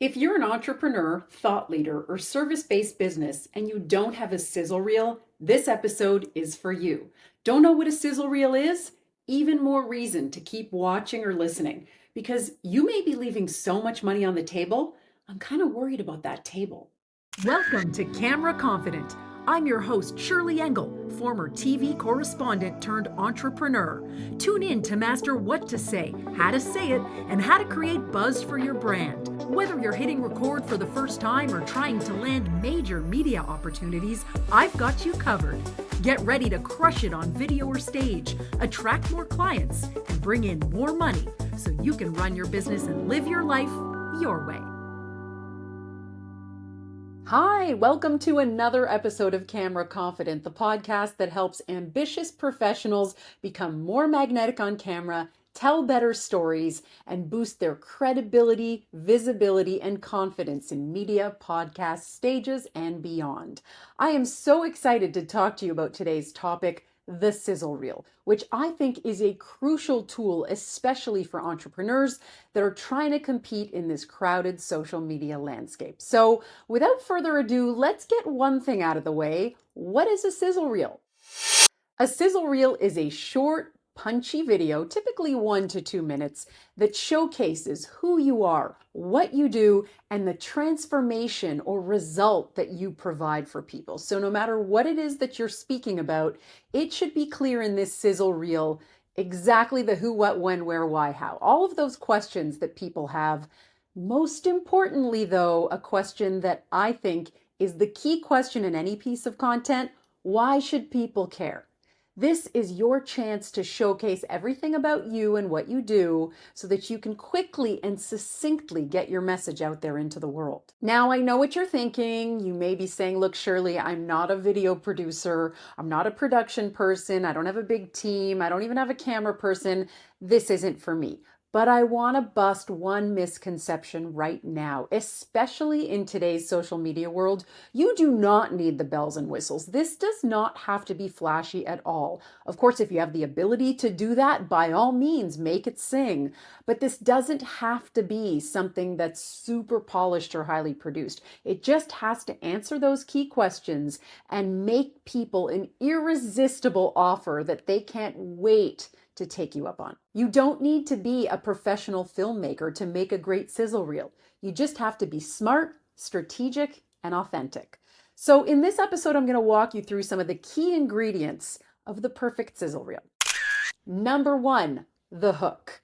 If you're an entrepreneur, thought leader, or service-based business and you don't have a sizzle reel, this episode is for you. Don't know what a sizzle reel is? Even more reason to keep watching or listening because you may be leaving so much money on the table. I'm kind of worried about that table. Welcome to Camera Confident. I'm your host, Shirlee Engel, former TV correspondent turned entrepreneur. Tune in to master what to say, how to say it, and how to create buzz for your brand. Whether you're hitting record for the first time or trying to land major media opportunities, I've got you covered. Get ready to crush it on video or stage, attract more clients, and bring in more money so you can run your business and live your life your way. Hi, welcome to another episode of Camera Confident, the podcast that helps ambitious professionals become more magnetic on camera, tell better stories, and boost their credibility, visibility, and confidence in media, podcast, stages, and beyond. I am so excited to talk to you about today's topic, the sizzle reel, which I think is a crucial tool, especially for entrepreneurs that are trying to compete in this crowded social media landscape. So without further ado, let's get one thing out of the way. What is a sizzle reel? A sizzle reel is a short, punchy video, typically 1 to 2 minutes, that showcases who you are, what you do, and the transformation or result that you provide for people. So no matter what it is that you're speaking about, it should be clear in this sizzle reel exactly the who, what, when, where, why, how. All of those questions that people have. Most importantly, though, a question that I think is the key question in any piece of content: why should people care? This is your chance to showcase everything about you and what you do so that you can quickly and succinctly get your message out there into the world. Now, I know what you're thinking. You may be saying, look, Shirlee, I'm not a video producer. I'm not a production person. I don't have a big team. I don't even have a camera person. This isn't for me. But I want to bust one misconception right now, especially in today's social media world. You do not need the bells and whistles. This does not have to be flashy at all. Of course, if you have the ability to do that, by all means, make it sing. But this doesn't have to be something that's super polished or highly produced. It just has to answer those key questions and make people an irresistible offer that they can't wait to take you up on. You don't need to be a professional filmmaker to make a great sizzle reel. You just have to be smart, strategic, and authentic. So in this episode, I'm going to walk you through some of the key ingredients of the perfect sizzle reel. Number 1, the hook.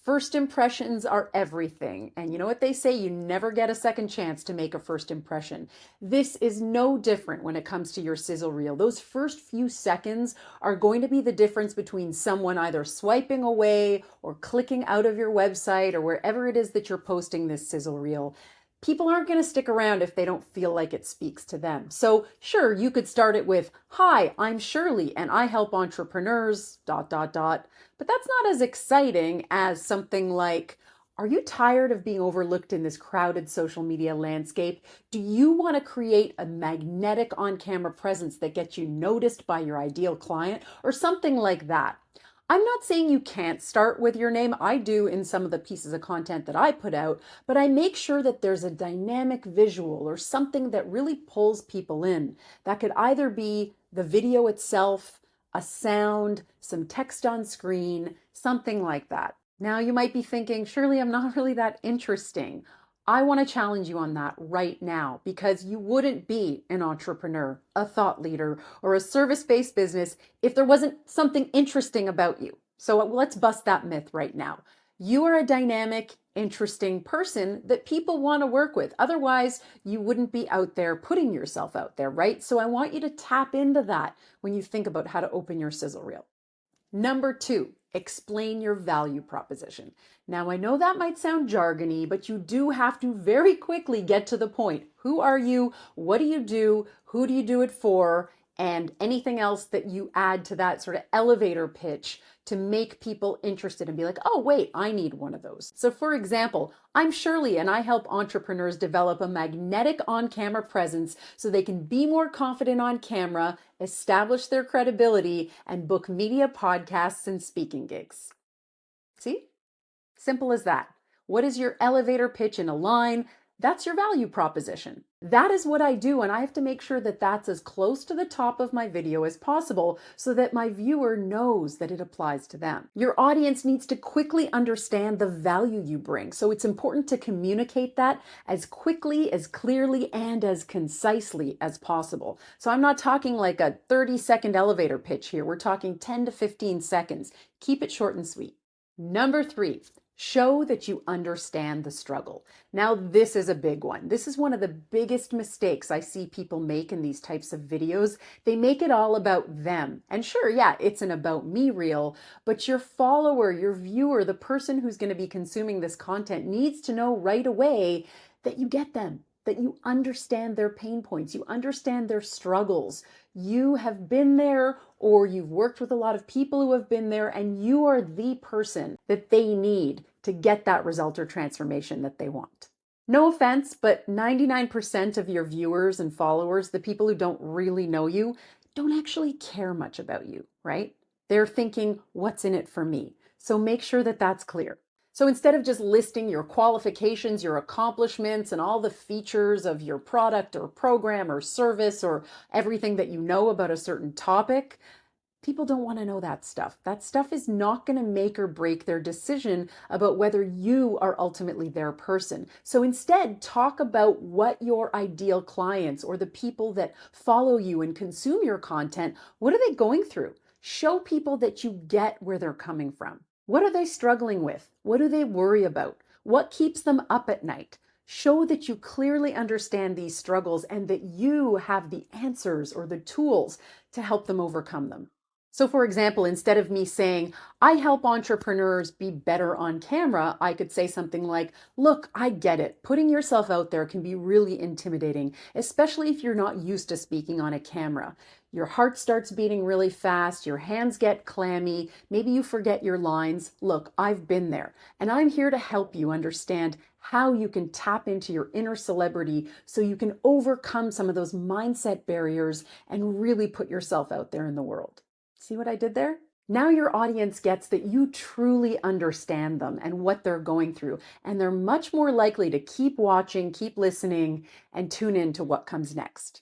First impressions are everything. And you know what they say? You never get a second chance to make a first impression. This is no different when it comes to your sizzle reel. Those first few seconds are going to be the difference between someone either swiping away or clicking out of your website or wherever it is that you're posting this sizzle reel. People aren't going to stick around if they don't feel like it speaks to them. So sure, you could start it with, "Hi, I'm Shirlee and I help entrepreneurs, .. But that's not as exciting as something like, "Are you tired of being overlooked in this crowded social media landscape? Do you want to create a magnetic on-camera presence that gets you noticed by your ideal client?" Or something like that. I'm not saying you can't start with your name. I do in some of the pieces of content that I put out, but I make sure that there's a dynamic visual or something that really pulls people in. That could either be the video itself, a sound, some text on screen, something like that. Now you might be thinking, "Shirlee, I'm not really that interesting." I want to challenge you on that right now, because you wouldn't be an entrepreneur, a thought leader, or a service-based business if there wasn't something interesting about you. So let's bust that myth right now. You are a dynamic, interesting person that people want to work with. Otherwise, you wouldn't be out there putting yourself out there, right? So I want you to tap into that when you think about how to open your sizzle reel. Number 2, explain your value proposition. Now, I know that might sound jargony, but you do have to very quickly get to the point. Who are you? What do you do? Who do you do it for? And anything else that you add to that sort of elevator pitch to make people interested and be like, "Oh, wait, I need one of those." So for example, I'm Shirlee and I help entrepreneurs develop a magnetic on-camera presence so they can be more confident on camera, establish their credibility, and book media, podcasts, and speaking gigs. See? Simple as that. What is your elevator pitch in a line? That's your value proposition. That is what I do, and I have to make sure that that's as close to the top of my video as possible so that my viewer knows that it applies to them. Your audience needs to quickly understand the value you bring, so it's important to communicate that as quickly, as clearly, and as concisely as possible. So I'm not talking like a 30-second elevator pitch here. We're talking 10 to 15 seconds. Keep it short and sweet. Number 3, show that you understand the struggle. Now, this is a big one. This is one of the biggest mistakes I see people make in these types of videos. They make it all about them. And sure, yeah, it's an about me reel, but your follower, your viewer, the person who's going to be consuming this content needs to know right away that you get them, that you understand their pain points, you understand their struggles. You have been there, or you've worked with a lot of people who have been there, and you are the person that they need to get that result or transformation that they want. No offense, but 99% of your viewers and followers, the people who don't really know you, don't actually care much about you, right? They're thinking, what's in it for me? So make sure that that's clear. So instead of just listing your qualifications, your accomplishments, and all the features of your product or program or service or everything that you know about a certain topic, people don't want to know that stuff. That stuff is not going to make or break their decision about whether you are ultimately their person. So instead, talk about what your ideal clients or the people that follow you and consume your content, what are they going through? Show people that you get where they're coming from. What are they struggling with? What do they worry about? What keeps them up at night? Show that you clearly understand these struggles and that you have the answers or the tools to help them overcome them. So for example, instead of me saying, I help entrepreneurs be better on camera, I could say something like, look, I get it. Putting yourself out there can be really intimidating, especially if you're not used to speaking on a camera. Your heart starts beating really fast, your hands get clammy, maybe you forget your lines. Look, I've been there, and I'm here to help you understand how you can tap into your inner celebrity so you can overcome some of those mindset barriers and really put yourself out there in the world. See what I did there? Now your audience gets that you truly understand them and what they're going through, and they're much more likely to keep watching, keep listening, and tune in to what comes next.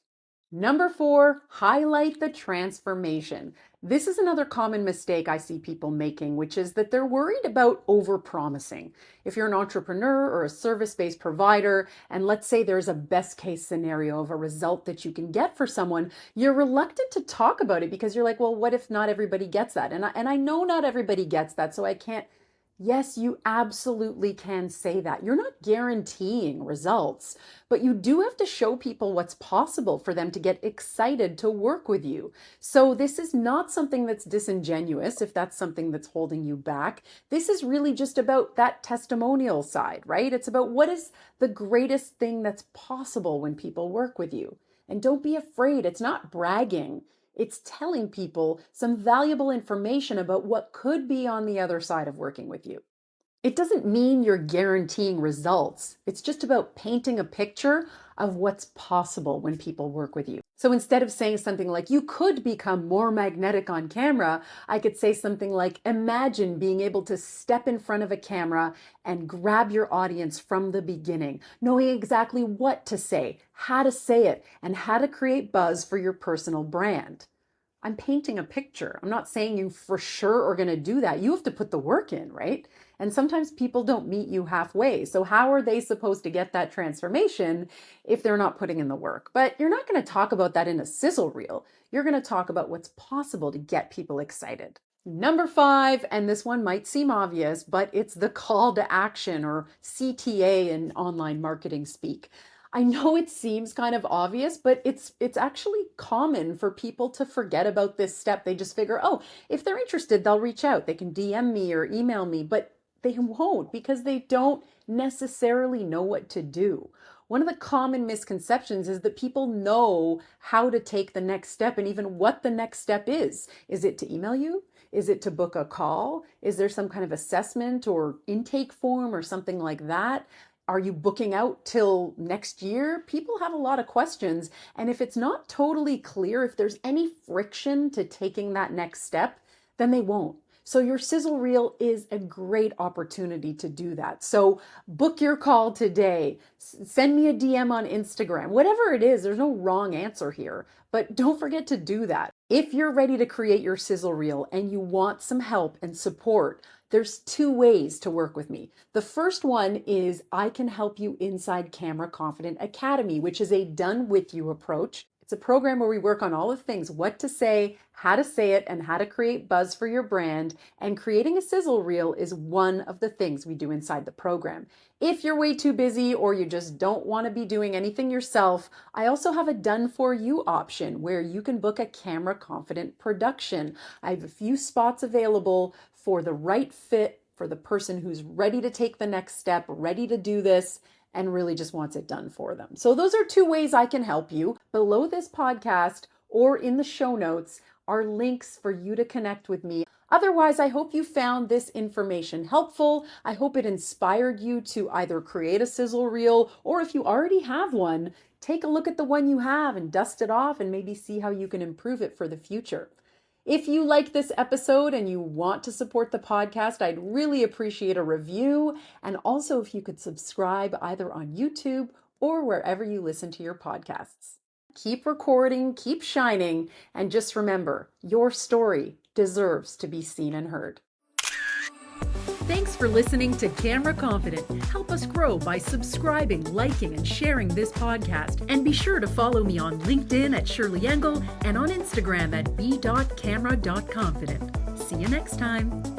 Number 4, highlight the transformation. This is another common mistake I see people making, which is that they're worried about overpromising. If you're an entrepreneur or a service-based provider, and let's say there's a best case scenario of a result that you can get for someone, you're reluctant to talk about it because you're like, well, what if not everybody gets that? And I know not everybody gets that, so I can't. Yes, you absolutely can say that. You're not guaranteeing results, but you do have to show people what's possible for them to get excited to work with you. So this is not something that's disingenuous if that's something that's holding you back. This is really just about that testimonial side, right? It's about what is the greatest thing that's possible when people work with you. And don't be afraid. It's not bragging. It's telling people some valuable information about what could be on the other side of working with you. It doesn't mean you're guaranteeing results. It's just about painting a picture of what's possible when people work with you. So instead of saying something like, you could become more magnetic on camera, I could say something like, imagine being able to step in front of a camera and grab your audience from the beginning, knowing exactly what to say, how to say it, and how to create buzz for your personal brand. I'm painting a picture. I'm not saying you for sure are going to do that. You have to put the work in, right? And sometimes people don't meet you halfway. So how are they supposed to get that transformation if they're not putting in the work? But you're not going to talk about that in a sizzle reel. You're going to talk about what's possible to get people excited. Number 5, and this one might seem obvious, but it's the call to action, or CTA in online marketing speak. I know it seems kind of obvious, but it's actually common for people to forget about this step. They just figure, oh, if they're interested, they'll reach out. They can DM me or email me, but they won't because they don't necessarily know what to do. One of the common misconceptions is that people know how to take the next step and even what the next step is. Is it to email you? Is it to book a call? Is there some kind of assessment or intake form or something like that? Are you booking out till next year? People have a lot of questions. And if it's not totally clear, if there's any friction to taking that next step, then they won't. So your sizzle reel is a great opportunity to do that. So book your call today. Send me a DM on Instagram. Whatever it is, there's no wrong answer here, but don't forget to do that. If you're ready to create your sizzle reel and you want some help and support, there's two ways to work with me. The first one is I can help you inside Camera Confident Academy, which is a done with you approach. It's a program where we work on all the things, what to say, how to say it, and how to create buzz for your brand. And creating a sizzle reel is one of the things we do inside the program. If you're way too busy or you just don't want to be doing anything yourself, I also have a done for you option where you can book a Camera Confident production. I have a few spots available for the right fit for the person who's ready to take the next step, ready to do this, and really just wants it done for them. So those are two ways I can help you. Below this podcast or in the show notes are links for you to connect with me. Otherwise, I hope you found this information helpful. I hope it inspired you to either create a sizzle reel, or if you already have one, take a look at the one you have and dust it off and maybe see how you can improve it for the future. If you like this episode and you want to support the podcast, I'd really appreciate a review. And also if you could subscribe either on YouTube or wherever you listen to your podcasts. Keep recording, keep shining, and just remember, your story deserves to be seen and heard. Thanks for listening to Camera Confident. Help us grow by subscribing, liking, and sharing this podcast. And be sure to follow me on LinkedIn at Shirlee Engel and on Instagram at b.camera.confident. See you next time.